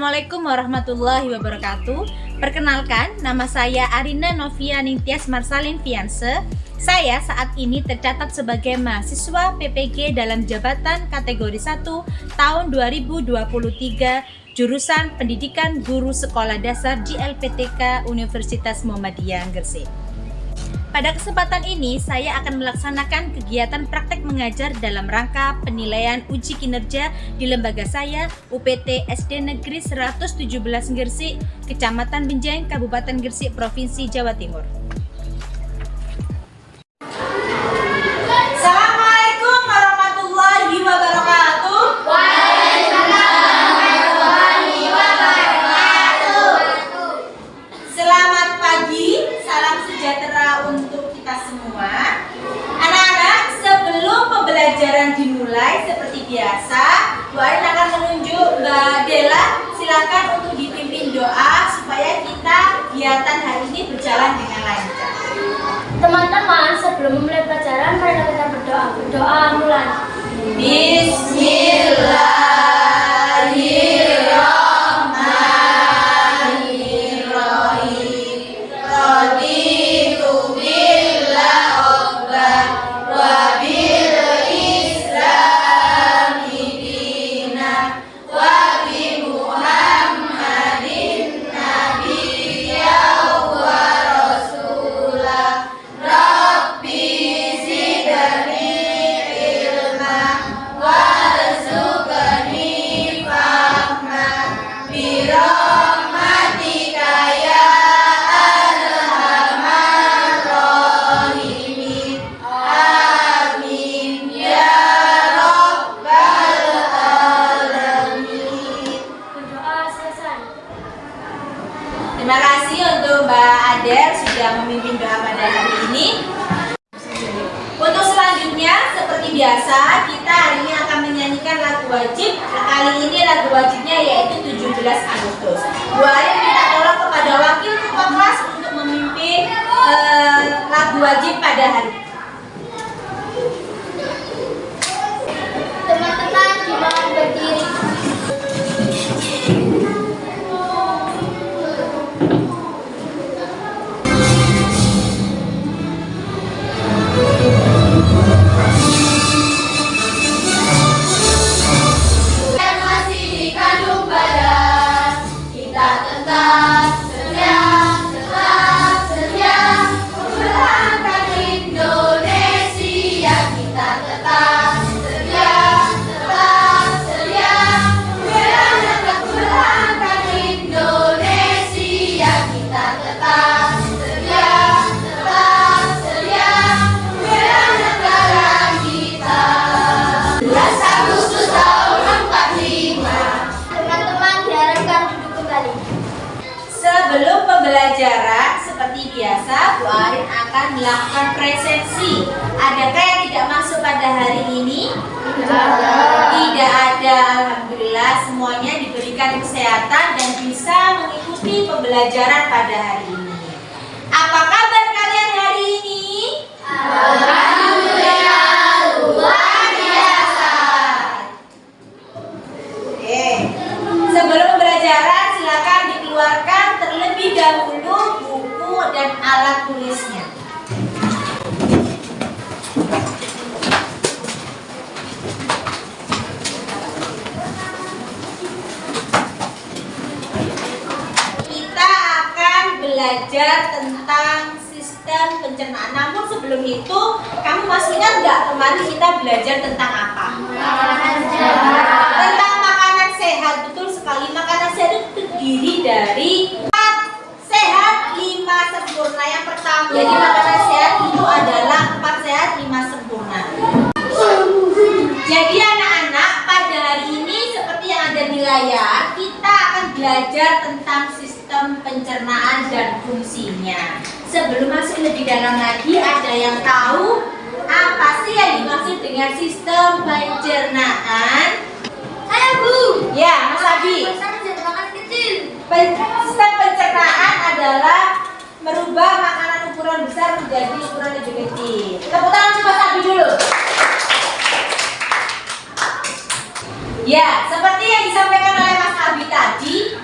Assalamualaikum warahmatullahi wabarakatuh. Perkenalkan, nama saya Arina Novia Ningtyas Marsalin Fianse. Saya saat ini tercatat sebagai mahasiswa PPG dalam jabatan kategori 1 tahun 2023 jurusan Pendidikan Guru Sekolah Dasar JLPTK Universitas Muhammadiyah Gresik. Pada kesempatan ini, saya akan melaksanakan kegiatan praktek mengajar dalam rangka penilaian uji kinerja di lembaga saya, UPT SD Negeri 117 Gresik, Kecamatan Benjeng, Kabupaten Gresik, Provinsi Jawa Timur. Assalamualaikum warahmatullahi wabarakatuh. Waalaikumsalam warahmatullahi wabarakatuh. Selamat pagi, salam sejahtera untuk kita semua. Anak-anak, sebelum pembelajaran dimulai seperti biasa, Bu Arin akan menunjuk Mbak Dela. Silakan untuk dipimpin doa supaya kita kegiatan hari ini berjalan dengan lancar. Teman-teman, sebelum memulai pelajaran, mari kita berdoa. Berdoa mulai. Bismillahirrahmanirrahim. Raditu billah rabban wa bil islami dinan wa bi Muhammadin nabiyyan wa rasulah. Rabbi zidni ilma warzuqni fahma bi rahmatika ya arhamar rahimin. Amin ya rabbal alamin. Berdoa selesai. Terima kasih untuk Mbak Adel sudah memimpin doa pada hari ini. Untuk selanjutnya, seperti biasa, kita hari ini akan menyanyikan lagu wajib. Kali ini lagu wajibnya yaitu 17 Agustus. Bu Arin minta tolong kepada wakil ketua kelas untuk memimpin lagu wajib pada hari ini. Teman-teman, dimohon berdiri. Yang masih dikandung badan, kita tetap setia mempertahankan Indonesia. Kita tetap setia mempertahankan Indonesia. Kita tetap setia membela negara kita. 11 Agustus tahun 45. Teman-teman, diharapkan duduk kembali. Sebelum pembelajaran, seperti biasa, Bu Arin akan melakukan presensi. Adakah yang tidak masuk pada hari ini? Tidak ada. Alhamdulillah, semuanya diberikan kesehatan dan bisa mengikuti pembelajaran pada hari ini. Apa kabar kalian hari ini? Alhamdulillah, luar biasa. Oke. Sebelum pembelajaran, silakan dikeluarkan terlebih dahulu buku dan alat tulisnya. Kita akan belajar tentang sistem pencernaan. Namun sebelum itu, kamu masih ingat nggak kemarin kita belajar tentang apa? Tentang makanan sehat. Betul sekali, makanan sehat itu terdiri dari 4 sehat, 5 sempurna. Yang pertama, jadi makanan sehat itu adalah 4 sehat, 5 sempurna. Jadi anak-anak, pada hari ini seperti yang ada di layar, kita akan belajar tentang sistem pencernaan dan fungsinya. Sebelum masuk lebih dalam lagi, ada yang tahu apa sih yang dimaksud dengan sistem pencernaan? Saya Bu. Ya, Mas Abi. Pesan jadi makan kecil. Sistem pencernaan adalah merubah makanan ukuran besar menjadi ukuran lebih kecil. Tepuk tangan untuk Mas Abi dulu. Ya, seperti yang disampaikan oleh Mas Abi tadi,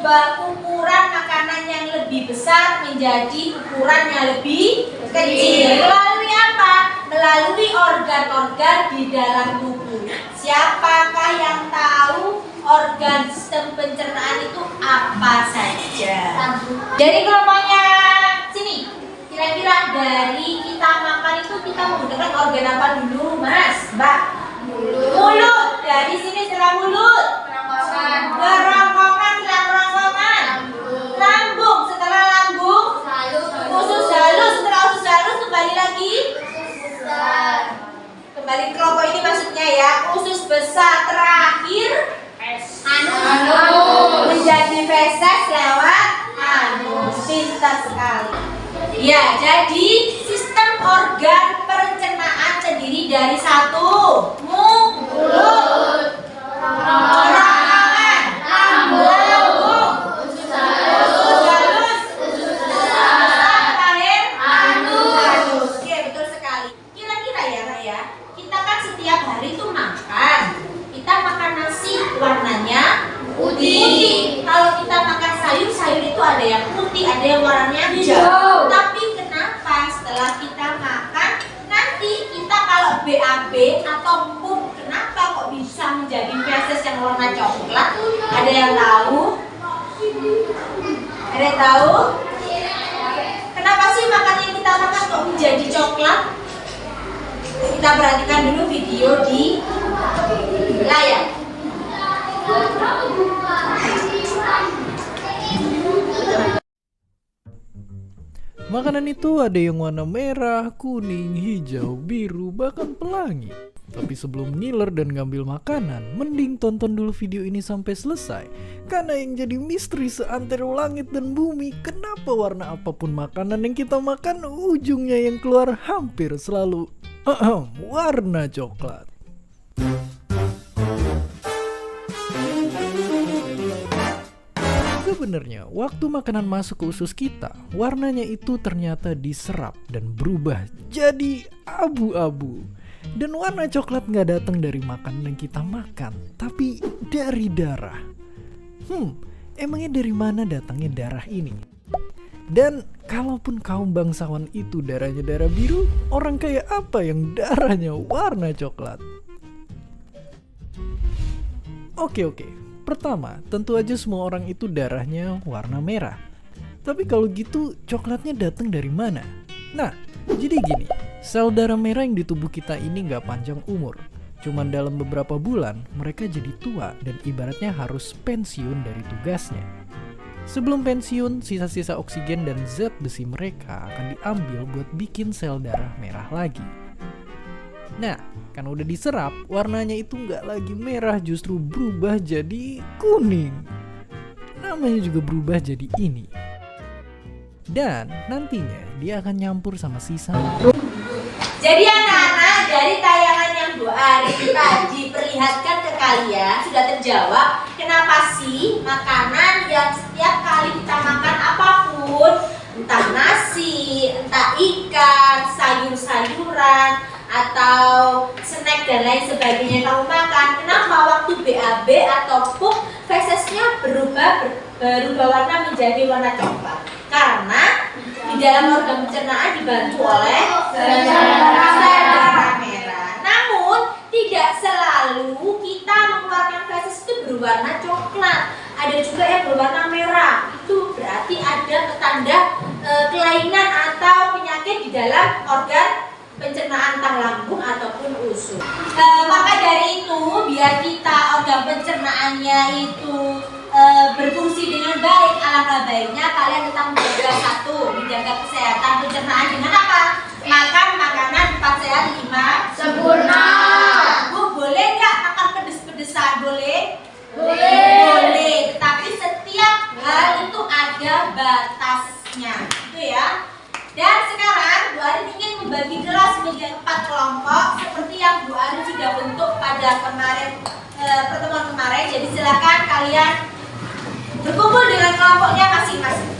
merubah ukuran makanan yang lebih besar menjadi ukuran yang lebih kecil. Melalui apa? Melalui organ-organ di dalam tubuh. Siapakah yang tahu organ sistem pencernaan itu apa saja? Dari kelompoknya sini, kira-kira dari kita makan itu kita menggunakan organ apa dulu, Mas, Mbak? Mulut. Dari sini setelah mulut. Kerongkongan. Setelah kerongkongan. Lambung. Setelah lambung. Usus halus. Setelah usus halus kembali lagi. Kembali ke kelompok ini maksudnya ya. Usus besar terakhir. Menjadi feses lewat anus. Pintar sekali. Ya, jadi sistem organ pencernaan terdiri dari satu mulut, kerongkongan, lambung, usus halus, terakhir anus. Oke, betul sekali. Kira-kira ya, Kak ya, kita kan setiap hari tuh makan. Kita makan nasi warnanya putih. Kalau kita makan sayur, sayur itu ada yang putih, ada yang warnanya hijau. Tapi kenapa setelah kita makan nanti kita kalau BAB atau pup, kenapa kok bisa menjadi feses yang warna coklat? Ada yang tahu? Ada yang tahu? Kenapa sih makanan yang kita makan kok menjadi coklat? Kita perhatikan dulu video di layar. Makanan itu ada yang warna merah, kuning, hijau, biru, bahkan pelangi. Tapi sebelum ngiler dan ngambil makanan, mending tonton dulu video ini sampai selesai. Karena yang jadi misteri seantero langit dan bumi, kenapa warna apapun makanan yang kita makan, ujungnya yang keluar hampir selalu warna coklat. Sebenarnya, waktu makanan masuk ke usus kita, warnanya itu ternyata diserap dan berubah jadi abu-abu. Dan warna coklat nggak datang dari makanan yang kita makan, tapi dari darah. Emangnya dari mana datangnya darah ini? Dan kalaupun kaum bangsawan itu darahnya darah biru, orang kayak apa yang darahnya warna coklat? Oke. Pertama, tentu aja semua orang itu darahnya warna merah. Tapi kalau gitu, coklatnya datang dari mana? Nah, jadi gini, sel darah merah yang di tubuh kita ini nggak panjang umur. Cuman dalam beberapa bulan, mereka jadi tua dan ibaratnya harus pensiun dari tugasnya. Sebelum pensiun, sisa-sisa oksigen dan zat besi mereka akan diambil buat bikin sel darah merah lagi. Nah, kan udah diserap, warnanya itu nggak lagi merah, justru berubah jadi kuning. Namanya juga berubah jadi ini. Dan nantinya dia akan nyampur sama sisa. Jadi anak-anak, dari tayangan yang 2 hari tadi perlihatkan ke kalian sudah terjawab kenapa sih makanan yang setiap kali kita makan apapun, entah nasi, entah ikan, sayur-sayuran, atau snack dan lain sebagainya kamu makan, kenapa waktu BAB atau pup fesesnya berubah warna menjadi warna coklat? Karena di dalam organ pencernaan dibantu oleh sel darah merah. Namun tidak selalu kita mengeluarkan feses itu berwarna coklat. Ada juga yang berwarna merah. Itu berarti ada petanda kelainan atau penyakit di dalam organ pencernaan entah lambung ataupun usus. Maka dari itu, biar kita organ pencernaannya itu berfungsi dengan baik, alangkah baiknya kalian tetap menjaga kesehatan pencernaan dengan apa? Makan makanan 4 sehat 5 sempurna. Bu, boleh nggak makan pedes-pedesan? Boleh? Boleh. Tetapi setiap hal itu ada batasnya, gitu ya. Dan sekarang Bu Arin ingin membagi kelas menjadi 4 kelompok seperti yang Bu Arin sudah bentuk pada pertemuan kemarin. Jadi silakan kalian berkumpul dengan kelompoknya masing-masing.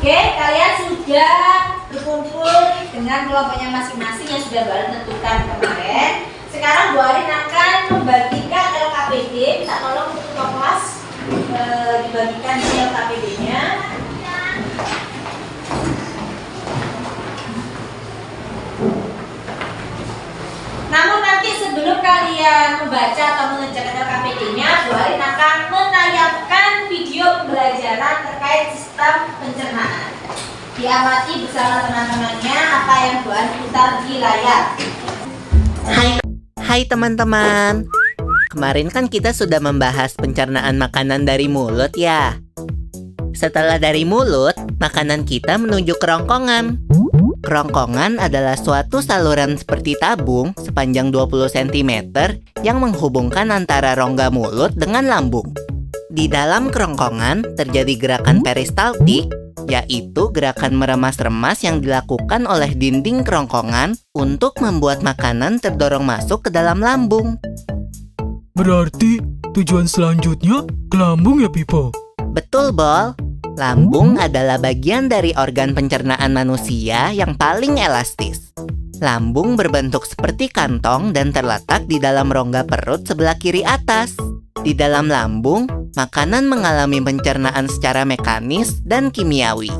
Oke, kalian sudah berkumpul dengan kelompoknya masing-masing yang sudah baru tentukan kemarin. Sekarang Bu Arin akan membagikan LKPD. Minta tolong ketua kelas dibagikan di LKPD-nya. Namun nanti sebelum kalian membaca atau mengerjakan LKPD-nya, Bu Arin akan menayangkan video pembelajaran terkait sistem pencernaan. Diamati bersama teman-temannya apa yang Bu Arin putar di layar. Hai teman-teman. Kemarin kan kita sudah membahas pencernaan makanan dari mulut ya. Setelah dari mulut, makanan kita menuju kerongkongan. Kerongkongan adalah suatu saluran seperti tabung sepanjang 20 cm yang menghubungkan antara rongga mulut dengan lambung. Di dalam kerongkongan terjadi gerakan peristaltik, yaitu gerakan meremas-remas yang dilakukan oleh dinding kerongkongan untuk membuat makanan terdorong masuk ke dalam lambung. Berarti tujuan selanjutnya ke lambung ya, Pipo? Betul, Bol. Lambung adalah bagian dari organ pencernaan manusia yang paling elastis. Lambung berbentuk seperti kantong dan terletak di dalam rongga perut sebelah kiri atas. Di dalam lambung, makanan mengalami pencernaan secara mekanis dan kimiawi.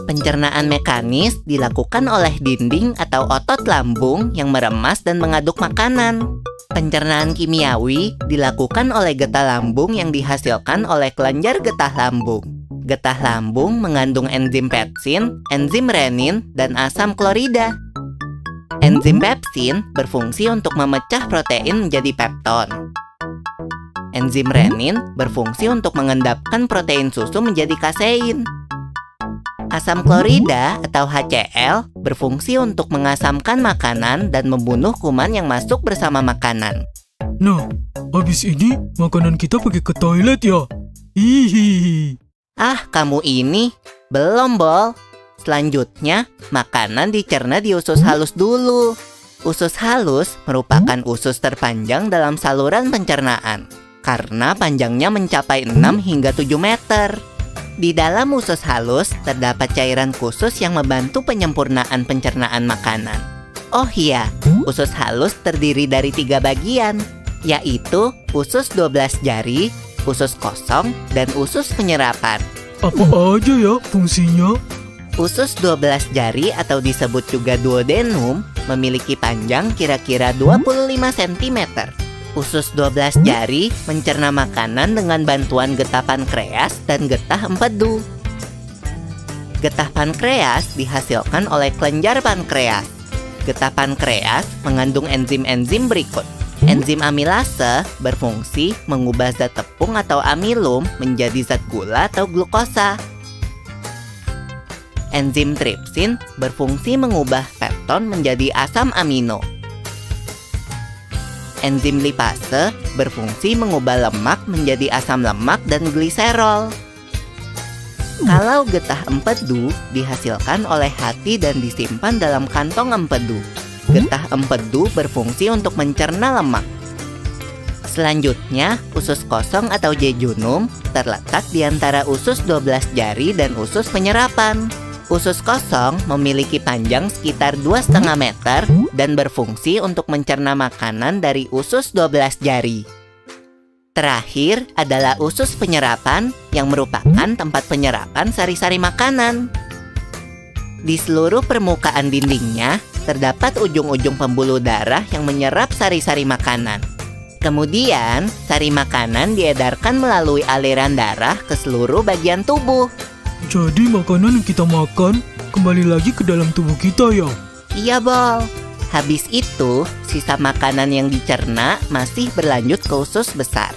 Pencernaan mekanis dilakukan oleh dinding atau otot lambung yang meremas dan mengaduk makanan. Pencernaan kimiawi dilakukan oleh getah lambung yang dihasilkan oleh kelenjar getah lambung. Getah lambung mengandung enzim pepsin, enzim renin, dan asam klorida. Enzim pepsin berfungsi untuk memecah protein menjadi pepton. Enzim renin berfungsi untuk mengendapkan protein susu menjadi kasein. Asam klorida atau HCl berfungsi untuk mengasamkan makanan dan membunuh kuman yang masuk bersama makanan. Nah, habis ini makanan kita pergi ke toilet ya? Hihihi. Ah, kamu ini belum, Bol. Selanjutnya, makanan dicerna di usus halus dulu. Usus halus merupakan usus terpanjang dalam saluran pencernaan karena panjangnya mencapai 6 hingga 7 meter. Di dalam usus halus terdapat cairan khusus yang membantu penyempurnaan pencernaan makanan. Oh iya, usus halus terdiri dari 3 bagian, yaitu usus 12 jari, usus kosong, dan usus penyerapan. Apa aja ya fungsinya? Usus 12 jari atau disebut juga duodenum memiliki panjang kira-kira 25 cm. Usus 12 jari mencerna makanan dengan bantuan getah pankreas dan getah empedu. Getah pankreas dihasilkan oleh kelenjar pankreas. Getah pankreas mengandung enzim-enzim berikut. Enzim amilase berfungsi mengubah zat tepung atau amilum menjadi zat gula atau glukosa. Enzim tripsin berfungsi mengubah pepton menjadi asam amino. Enzim lipase berfungsi mengubah lemak menjadi asam lemak dan gliserol. Kalau getah empedu dihasilkan oleh hati dan disimpan dalam kantong empedu. Getah empedu berfungsi untuk mencerna lemak. Selanjutnya, usus kosong atau jejunum terletak di antara usus 12 jari dan usus penyerapan. Usus kosong memiliki panjang sekitar 2,5 meter dan berfungsi untuk mencerna makanan dari usus 12 jari. Terakhir adalah usus penyerapan yang merupakan tempat penyerapan sari-sari makanan. Di seluruh permukaan dindingnya terdapat ujung-ujung pembuluh darah yang menyerap sari-sari makanan. Kemudian, sari makanan diedarkan melalui aliran darah ke seluruh bagian tubuh. Jadi makanan yang kita makan kembali lagi ke dalam tubuh kita ya? Iya, Bol. Habis itu, sisa makanan yang dicerna masih berlanjut ke usus besar.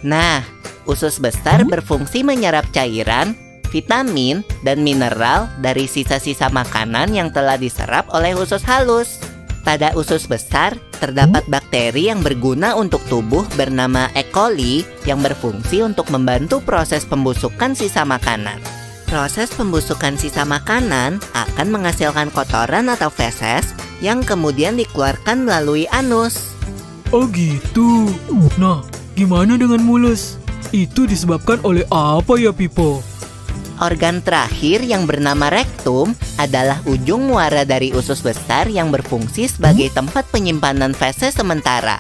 Nah, usus besar berfungsi menyerap cairan, vitamin, dan mineral dari sisa-sisa makanan yang telah diserap oleh usus halus. Pada usus besar, terdapat bakteri yang berguna untuk tubuh bernama E. coli yang berfungsi untuk membantu proses pembusukan sisa makanan. Proses pembusukan sisa makanan akan menghasilkan kotoran atau feses yang kemudian dikeluarkan melalui anus. Oh gitu. Nah, gimana dengan mules? Itu disebabkan oleh apa ya, Pipo? Organ terakhir yang bernama rektum adalah ujung muara dari usus besar yang berfungsi sebagai tempat penyimpanan feses sementara.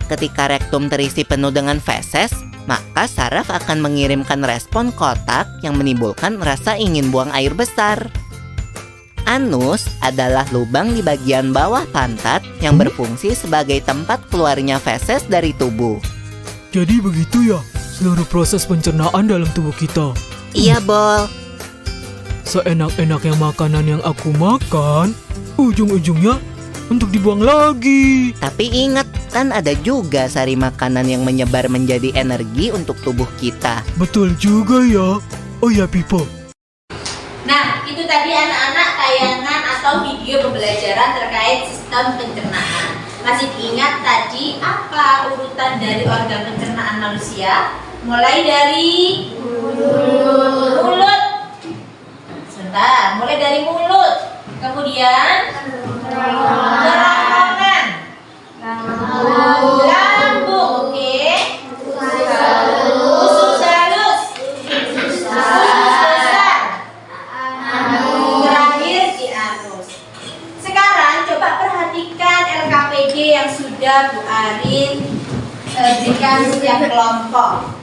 Ketika rektum terisi penuh dengan feses, maka saraf akan mengirimkan respon kotak yang menimbulkan rasa ingin buang air besar. Anus adalah lubang di bagian bawah pantat yang berfungsi sebagai tempat keluarnya feses dari tubuh. Jadi begitu ya, seluruh proses pencernaan dalam tubuh kita. Iya, Bol. Seenak-enaknya makanan yang aku makan, ujung-ujungnya untuk dibuang lagi. Tapi ingat, kan ada juga sari makanan yang menyebar menjadi energi untuk tubuh kita. Betul juga ya. Oh ya, Pipo. Nah, itu tadi anak-anak tayangan atau video pembelajaran terkait sistem pencernaan. Masih diingat tadi apa urutan dari organ pencernaan manusia? Mulai dari mulut. Sebentar, mulai dari mulut. Kemudian kerongkongan. Lambung, oke. Usus halus. Usus besar. Terakhir di anus. Sekarang coba perhatikan LKPD yang sudah Bu Arin berikan setiap kelompok.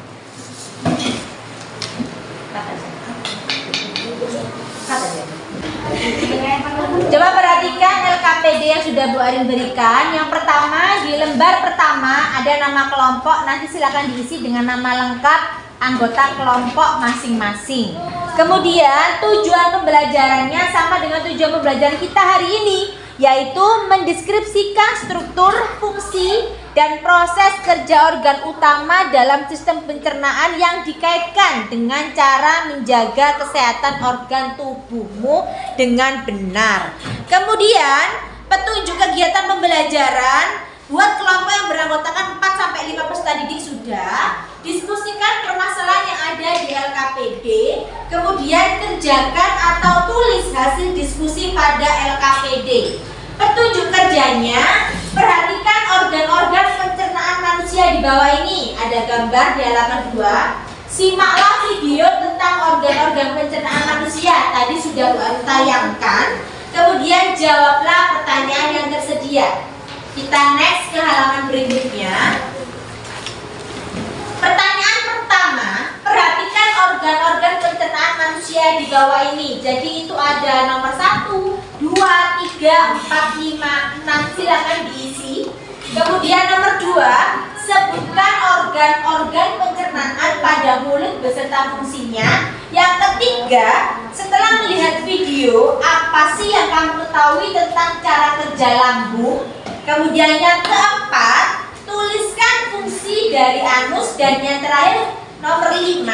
Coba perhatikan LKPD yang sudah Bu Arin berikan. Yang pertama, di lembar pertama ada nama kelompok. Nanti silakan diisi dengan nama lengkap anggota kelompok masing-masing. Kemudian tujuan pembelajarannya sama dengan tujuan pembelajaran kita hari ini, yaitu mendeskripsikan struktur, fungsi, dan proses kerja organ utama dalam sistem pencernaan yang dikaitkan dengan cara menjaga kesehatan organ tubuhmu dengan benar. Kemudian, petunjuk kegiatan pembelajaran buat kelompok yang beranggotakan 4-5 peserta didik sudah. Diskusikan permasalahan yang ada di LKPD, kemudian kerjakan atau tulis hasil diskusi pada LKPD. Petunjuk kerjanya, perhatikan organ-organ pencernaan manusia di bawah ini. Ada gambar di halaman 2. Simaklah video tentang organ-organ pencernaan manusia. Tadi sudah Bu Arin tayangkan. Kemudian jawablah pertanyaan yang tersedia. Kita next ke halaman berikutnya. Pertanyaan pertama, perhatikan organ-organ pencernaan manusia di bawah ini. Jadi itu ada nomor 1, 2, 3, 4, 5, 6. Silakan diisi. Kemudian nomor 2, sebutkan organ-organ pencernaan pada mulut beserta fungsinya. Yang ketiga, setelah melihat video, apa sih yang kamu ketahui tentang cara kerja lambung? Kemudian yang keempat, tuliskan fungsi dari anus. Dan yang terakhir, nomor 5,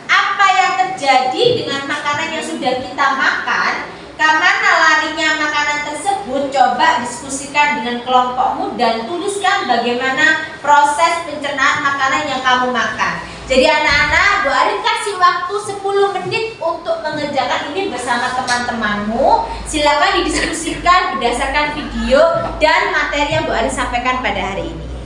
apa yang terjadi dengan makanan yang sudah kita makan? Kemana larinya makanan tersebut? Coba diskusikan dengan kelompokmu dan tuliskan bagaimana proses pencernaan makanan yang kamu makan. Jadi anak-anak, Bu Arin kasih waktu 10 menit untuk mengerjakan ini bersama teman-temanmu. Silakan didiskusikan berdasarkan video dan materi yang Bu Arin sampaikan pada hari ini.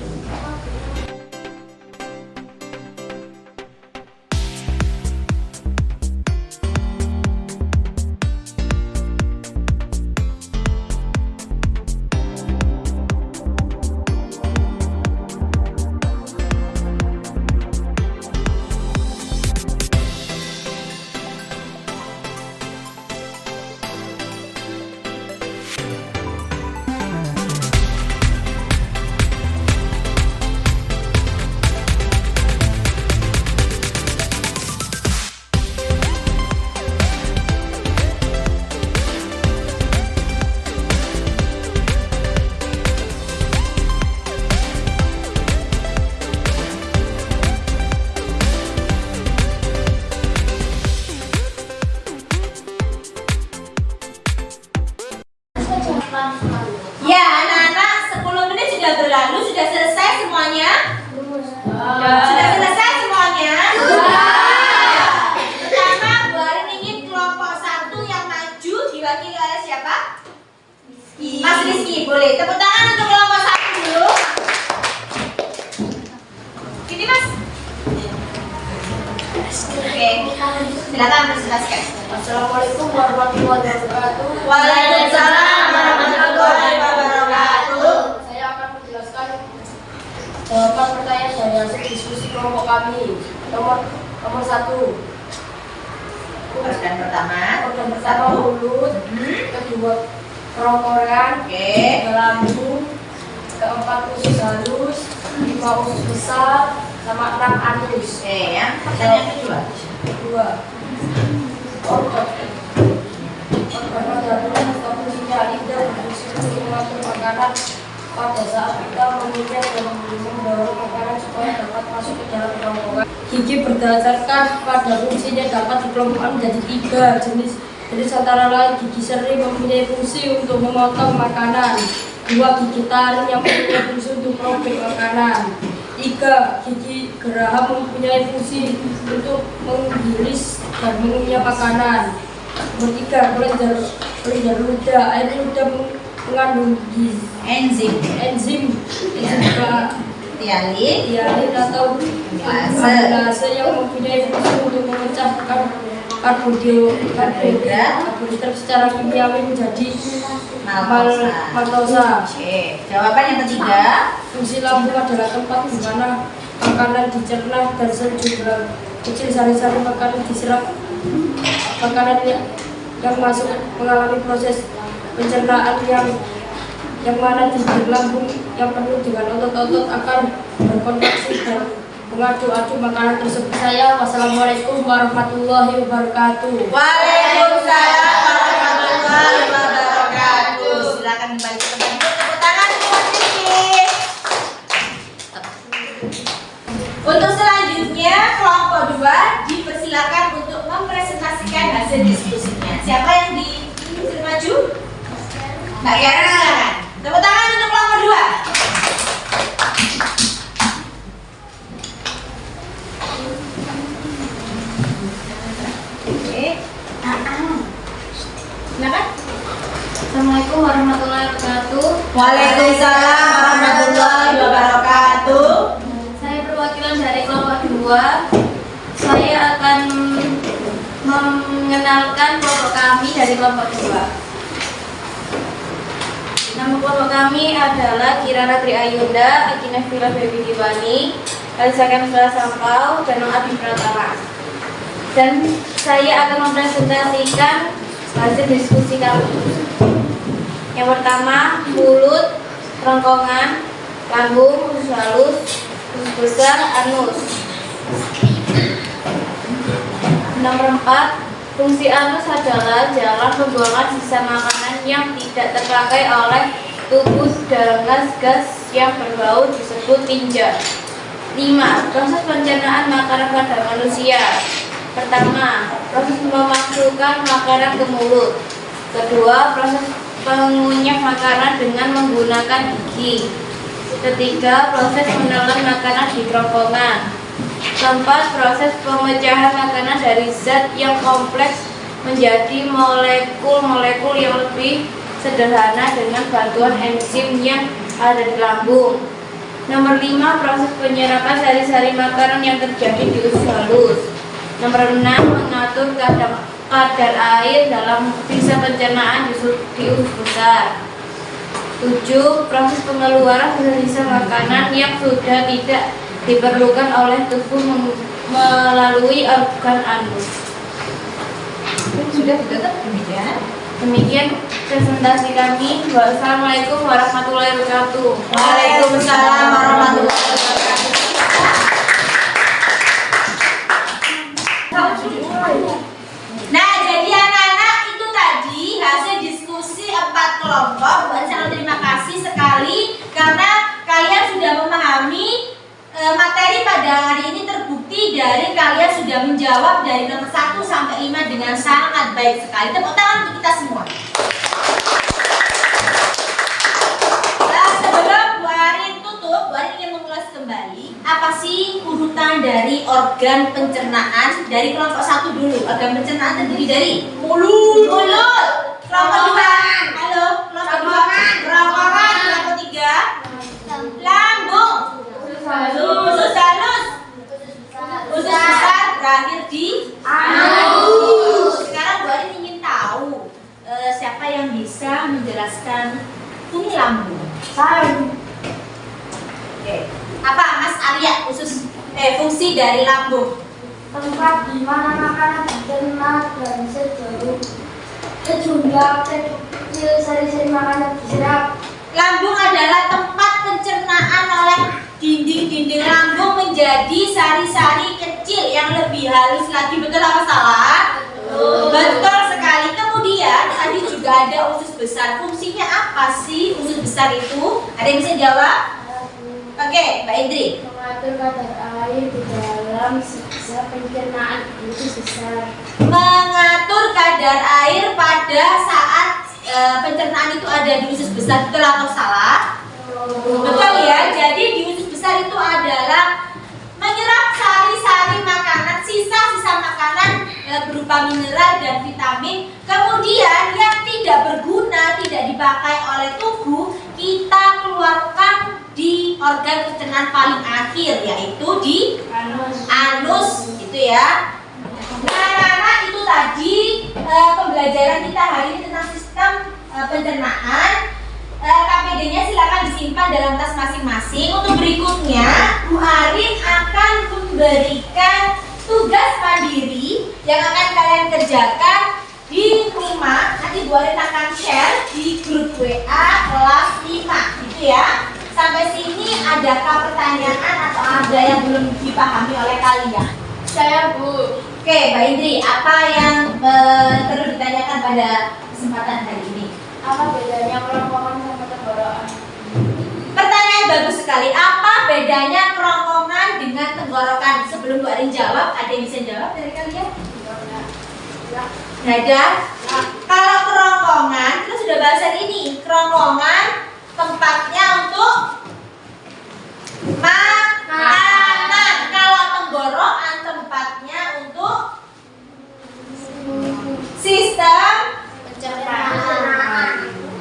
Ya anak-anak, 10 menit sudah berlalu. Sudah selesai semuanya? Sudah selesai semuanya? Pertama, Bu Arin ingin kelompok 1 yang maju diwakili oleh siapa? Mas Rizky, boleh. Tepuk tangan untuk kelompok 1 dulu. Ini Mas. Oke, silakan presentasikan. Assalamualaikum warahmatullahi wabarakatuh. Waalaikumsalam warahmatullahi wabarakatuh. Saya akan menjelaskan jawaban pertanyaan dari hasil diskusi kelompok kami. Nomor 1. Organ pertama. Organ pertama mulut, kedua kerongkongan, Oke. ketiga lambung, keempat usus halus, 5 usus besar, sama 6 anus. Oke, yang pertanyaan kedua. Kedua, organ dalam atau fungsinya lidah berfungsi untuk mengatur makanan pada saat kita mengunyah dan mendorong makanan supaya dapat masuk ke dalam kerongkongan. Gigi berdasarkan pada fungsinya dapat dikelompokkan menjadi 3 jenis. Jadi antara lain gigi seri mempunyai fungsi untuk memotong makanan, 2 gigi taring yang mempunyai fungsi untuk merobek makanan, 3 gigi geraham mempunyai fungsi untuk menggiris dan mengunyah makanan. Nomor 3 kelenjar ludah. Air ludah mengandung enzim tialin atau amilase yang mempunyai fungsi untuk memecahkan karbohidrat secara kimiawi menjadi maltosa. Oke, jawaban yang ketiga. Fungsi lambung adalah tempat di mana makanan dicerna dan sejumlah kecil sari-sari makanan diserap. Makanan yang masuk mengalami proses pencernaan yang mana di lambung yang penuh dengan otot-otot akan berkontraksi dan mengadu-adu makanan tersebut. Wassalamualaikum warahmatullahi wabarakatuh. Waalaikumsalam warahmatullahi wabarakatuh. Silakan kembali ke tempat duduk. Tepuk tangan untuk sedikit. Untuk selanjutnya kelompok 2 dipersilakan untuk mempresentasikan hasil diskusinya. Siapa yang diinginkan maju? Mbak Kiara, silakan. Tepuk tangan untuk kelompok 2. Silakan. Assalamualaikum warahmatullahi wabarakatuh. Waalaikumsalam warahmatullahi wabarakatuh. Saya perwakilan dari kelompok 2. Saya akan mengenalkan kelompok kami dari kelompok 2. Nama kelompok kami adalah Kirana Tri Ayunda, Akina Vila Baby Diwani, Alisakan Sula Sampau, dan Abi Pratama. Dan saya akan mempresentasikan hasil diskusi kami. Yang pertama, mulut, kerongkongan, lambung, usus halus, usus besar, anus. Nomor 4, fungsi anus adalah jalan pembuangan sisa makanan yang tidak terpakai oleh tubuh dalam gas-gas yang berbau disebut tinja. 5. Proses pencernaan makanan pada manusia. Pertama, proses memasukkan makanan ke mulut. Kedua, proses mengunyah makanan dengan menggunakan gigi. Ketiga, proses menelan makanan di kerongkongan. Keempat, proses pemecahan makanan dari zat yang kompleks menjadi molekul-molekul yang lebih sederhana dengan bantuan enzim yang ada di lambung. Nomor 5, proses penyerapan sari-sari makanan yang terjadi di usus halus. Nomor 6, mengatur kadar air dalam sisa pencernaan di usus besar. 7, proses pengeluaran sisa makanan yang sudah tidak diperlukan oleh tubuh melalui organ anus. Sudah ditutup demikian. Demikian presentasi kami. Wassalamualaikum warahmatullahi wabarakatuh. Waalaikumsalam warahmatullahi wabarakatuh. Nah, jadi anak-anak itu tadi hasil diskusi 4 kelompok. Buat saya terima kasih sekali karena kalian sudah memahami materi pada hari ini. Terbukti dari kalian sudah menjawab dari nomor 1 sampai 5 dengan sangat baik sekali. Tepuk tangan untuk kita semua. Nah, sebelum Bu Arin tutup, Bu Arin ingin mengulas kembali apa sih urutan dari organ pencernaan dari kelompok 1 dulu. Organ pencernaan terdiri dari mulut, kelompok 2, halo, kelompok 2, kerongkongan, kelompok 3, lambung, usus halus, usus besar, terakhir di yang bisa menjelaskan fungsi lambung? Saya Oke. Apa Mas Arya fungsi dari lambung? tempat di mana makanan dicerna dan sejumlah kecil sari-sari makanan diserap. Lambung adalah tempat pencernaan oleh dinding-dinding lambung menjadi sari-sari kecil yang lebih halus lagi. Betul apa salah? Betul sekali. Kemudian tadi juga ada usus besar. Fungsinya apa sih usus besar itu? Ada yang bisa jawab? Oke, Mbak Indri. Mengatur kadar air di dalam sisa pencernaan usus besar. Mengatur kadar air pada saat pencernaan itu ada di usus besar. Betul atau salah? Betul ya. Jadi di usus besar itu adalah menyerap sari-sari makanan, sisa-sisa makanan berupa mineral dan vitamin. Kemudian yang tidak berguna, tidak dipakai oleh tubuh, kita keluarkan di organ pencernaan paling akhir, yaitu di anus, gitu ya. Nah, anak-anak, itu tadi pembelajaran kita hari ini tentang sistem pencernaan. KPD-nya silakan disimpan dalam tas masing-masing. Untuk berikutnya, Bu Arin akan memberikan tugas mandiri yang akan kalian kerjakan di rumah. Nanti Bu Arin akan share di grup WA kelas 5, gitu ya. Sampai sini adakah pertanyaan atau ada yang belum dipahami oleh kalian? Saya Bu. Oke, Mbak Indri, apa yang perlu ditanyakan pada kesempatan hari ini? Apa bedanya kerongkongan sama tenggorokan? Pertanyaan bagus sekali. Apa bedanya kerongkongan dengan tenggorokan? Sebelum Bu Arin jawab, ada yang bisa jawab dari kalian? Nggak ada? Kalau kerongkongan, kita sudah bahas hari ini. Kerongkongan tempatnya untuk makanan. Kalau tenggorokan tempatnya untuk sistem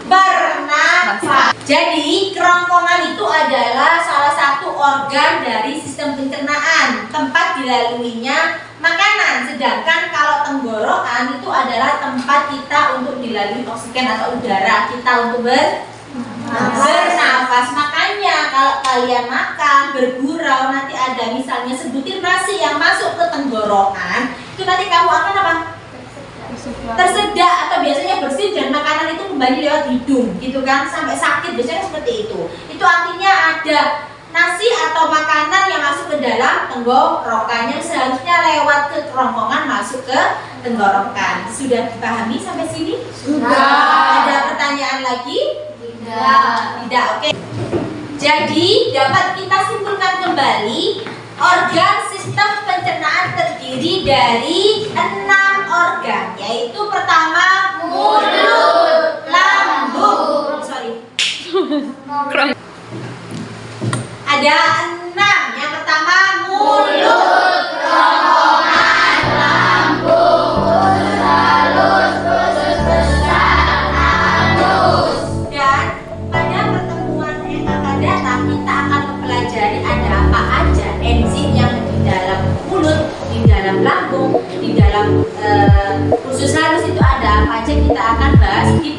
bernafas. Jadi kerongkongan itu adalah salah satu organ dari sistem pencernaan, tempat dilaluinya makanan. Sedangkan kalau tenggorokan itu adalah tempat kita untuk dilalui oksigen atau udara kita untuk bernafas. Makanya kalau kalian makan bergurau, nanti ada misalnya sebutir nasi yang masuk ke tenggorokan, itu nanti kamu akan apa? Tersedak atau biasanya bersin dan makanan itu kembali lewat hidung, gitu kan, sampai sakit biasanya seperti itu. Itu artinya ada nasi atau makanan yang masuk ke dalam tenggorokan yang seharusnya lewat ke kerongkongan masuk ke tenggorokan. Sudah dipahami sampai sini? Sudah. Ada pertanyaan lagi? Tidak. Oke. Jadi dapat kita simpulkan kembali, organ sistem pencernaan terdiri dari 6 organ, yaitu pertama mulut, lambung, ada 6. Yang pertama mulut, kerongkongan, lambung, halus, usus besar, anus. Dan pada pertemuan yang akan datang kita akan mempelajari ada apa aja enzim yang di dalam mulut, di dalam lambung, di dalam usus halus itu ada apa aja, kita akan bahas di